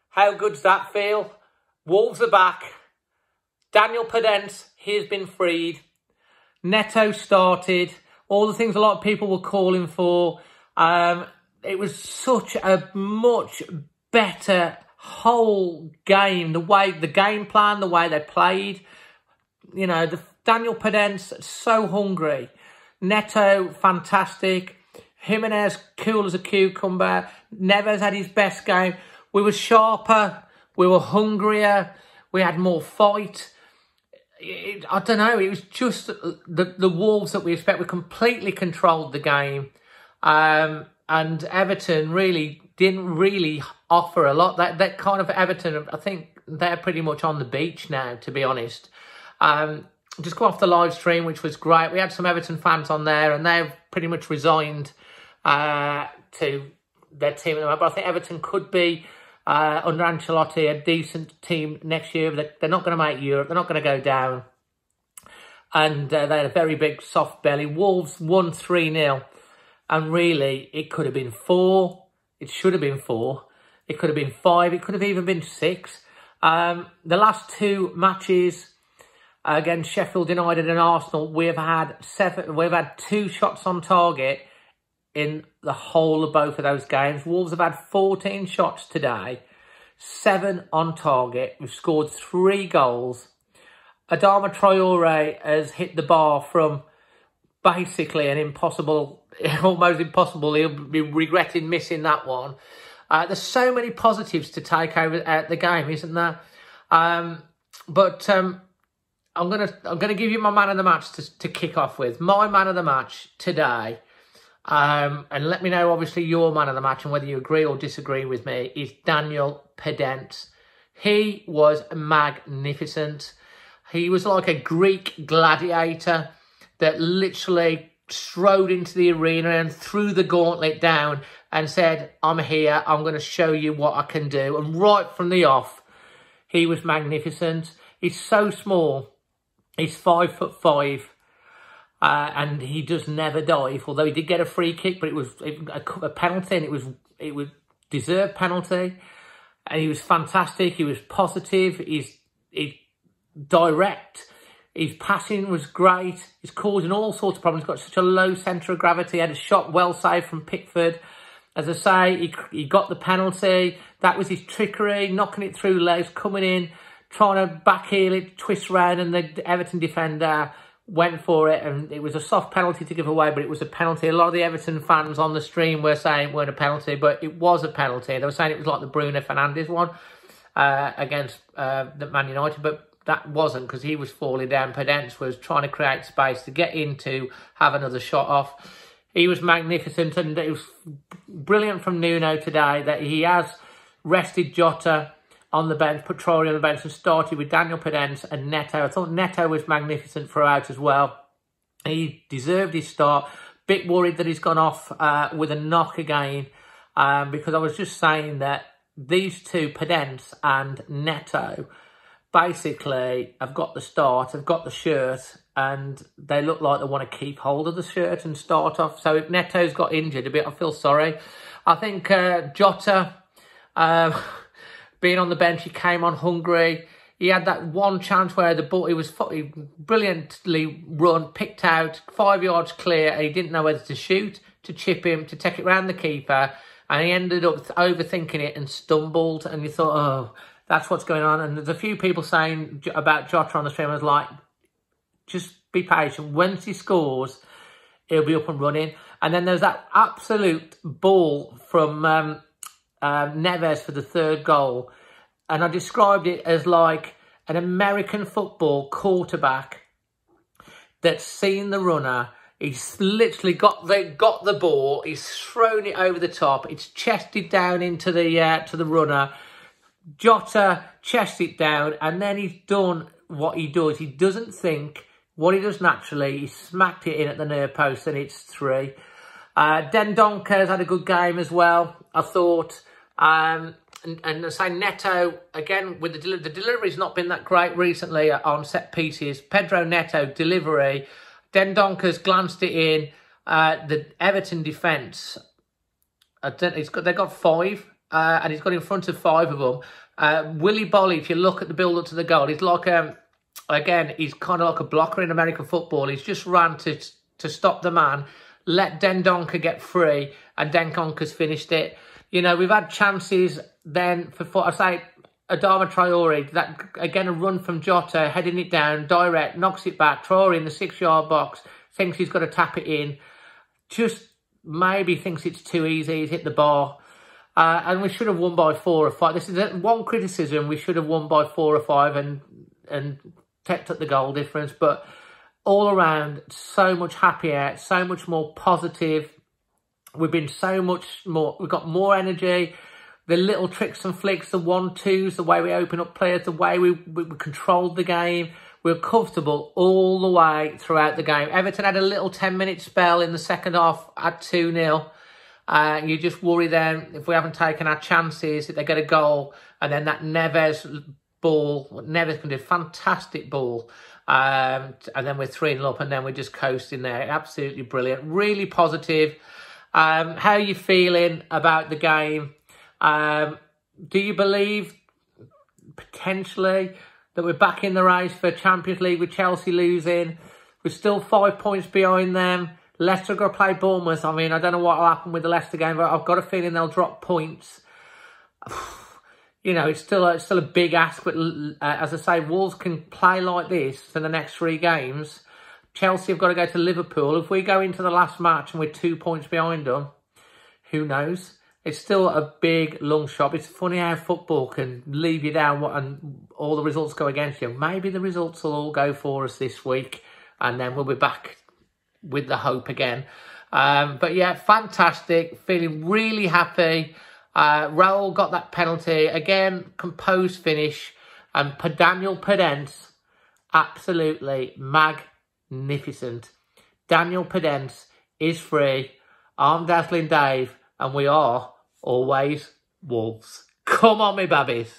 How good's that feel? Wolves are back. Daniel Podence, he's been freed. Neto started. All the things a lot of people were calling for. It was such a much better whole game. The game plan, the way they played. You know, Daniel Podence, so hungry. Neto, fantastic. Jimenez, cool as a cucumber. Neves had his best game. We were sharper. We were hungrier. We had more fight. I don't know. It was just the Wolves that we expect. We completely controlled the game. And Everton really didn't really offer a lot. That kind of Everton, I think they're pretty much on the beach now, to be honest. Just go off the live stream, which was great. We had some Everton fans on there, and they've pretty much resigned to their team. But I think Everton could be, under Ancelotti, a decent team next year. They're not going to make Europe. They're not going to go down. And they had a very big soft belly. Wolves won 3-0. And really, it could have been 4. It should have been 4. It could have been 5. It could have even been 6. The last 2 matches against Sheffield United and Arsenal, we've had 2 shots on target in the whole of both of those games. Wolves have had 14 shots today, 7 on target. We've scored 3 goals. Adama Traore has hit the bar from basically an impossible, almost impossible. He'll be regretting missing that one. There's so many positives to take over at the game, isn't there? But I'm gonna give you my man of the match to kick off with. My man of the match today, and let me know obviously your man of the match and whether you agree or disagree with me, is Daniel Podence. He was magnificent. He was like a Greek gladiator that literally strode into the arena and threw the gauntlet down and said, I'm here, I'm going to show you what I can do. And right from the off, he was magnificent. He's so small. He's 5'5", and he just never dive. Although he did get a free kick, but it was a penalty, and it was deserved penalty. And he was fantastic. He was positive. He's direct. His passing was great. He's causing all sorts of problems. He's got such a low centre of gravity. He had a shot well saved from Pickford. As I say, he got the penalty. That was his trickery, knocking it through legs, coming in, trying to backheel it, twist round, and the Everton defender went for it. And it was a soft penalty to give away, but it was a penalty. A lot of the Everton fans on the stream were saying it weren't a penalty, but it was a penalty. They were saying it was like the Bruno Fernandes one against the Man United, but that wasn't, because he was falling down. Podence was trying to create space to get into, have another shot off. He was magnificent, and it was brilliant from Nuno today that he has rested Jota on the bench, put Traore on the bench, and started with Daniel Podence and Neto. I thought Neto was magnificent throughout as well. He deserved his start. Bit worried that he's gone off with a knock again, because I was just saying that these two, Podence and Neto, basically have got the start, have got the shirt, and they look like they want to keep hold of the shirt and start off. So if Neto's got injured a bit, I feel sorry. I think Jota, being on the bench, he came on hungry. He had that one chance where the ball, he brilliantly run, picked out, 5 yards clear, and he didn't know whether to shoot, to chip him, to take it round the keeper, and he ended up overthinking it and stumbled, and you thought, oh, that's what's going on. And there's a few people saying about Jota on the stream. I was like, just be patient. Once he scores, he'll be up and running. And then there's that absolute ball from Neves for the 3rd goal. And I described it as like an American football quarterback that's seen the runner. He's literally got the ball. He's thrown it over the top. It's chested down into the runner. Jota chests it down, and then he's done what he does. He doesn't think. What he does naturally, he smacked it in at the near post, and it's 3. Dendoncker has had a good game as well, I thought. And I say Neto, again, with the delivery's not been that great recently on set pieces. Pedro Neto, delivery. Dendoncker's glanced it in. The Everton defence, they've got 5. and he's got in front of 5 of them. Willy Bolly, if you look at the build-up to the goal, he's like, again, he's kind of like a blocker in American football. He's just ran to stop the man, let Dendoncker get free, and Dendoncker's finished it. You know, we've had chances then for I say, Adama Traore, that, again, a run from Jota, heading it down, direct, knocks it back, Traore in the 6-yard box, thinks he's got to tap it in, just maybe thinks it's too easy, he's hit the bar, and we should have won by 4 or 5. This is one criticism, we should have won by 4 or 5 and kept up the goal difference, but all around, so much happier, so much more positive. We've been so much more, we've got more energy. The little tricks and flicks, the 1-2s, the way we open up players, the way we controlled the game. We were comfortable all the way throughout the game. Everton had a little 10-minute spell in the second half at 2-0. You just worry then, if we haven't taken our chances, if they get a goal. And then that Neves ball, Neves can do a fantastic ball. And then we're 3-0 up and then we're just coasting there. Absolutely brilliant. Really positive. How are you feeling about the game? Do you believe potentially that we're back in the race for Champions League with Chelsea losing? We're still 5 points behind them. Leicester are going to play Bournemouth. I mean, I don't know what will happen with the Leicester game, but I've got a feeling they'll drop points. You know, it's still a big ask, but as I say, Wolves can play like this for the next 3 games. Chelsea have got to go to Liverpool. If we go into the last match and we're 2 points behind them, who knows? It's still a big, long shot. It's funny how football can leave you down and all the results go against you. Maybe the results will all go for us this week and then we'll be back with the hope again. But yeah, fantastic. Feeling really happy. Raul got that penalty. Again, composed finish. And Daniel Podence, absolutely magnificent. Daniel Podence is free. I'm Dazzling Dave. And we are always Wolves. Come on, me babbies.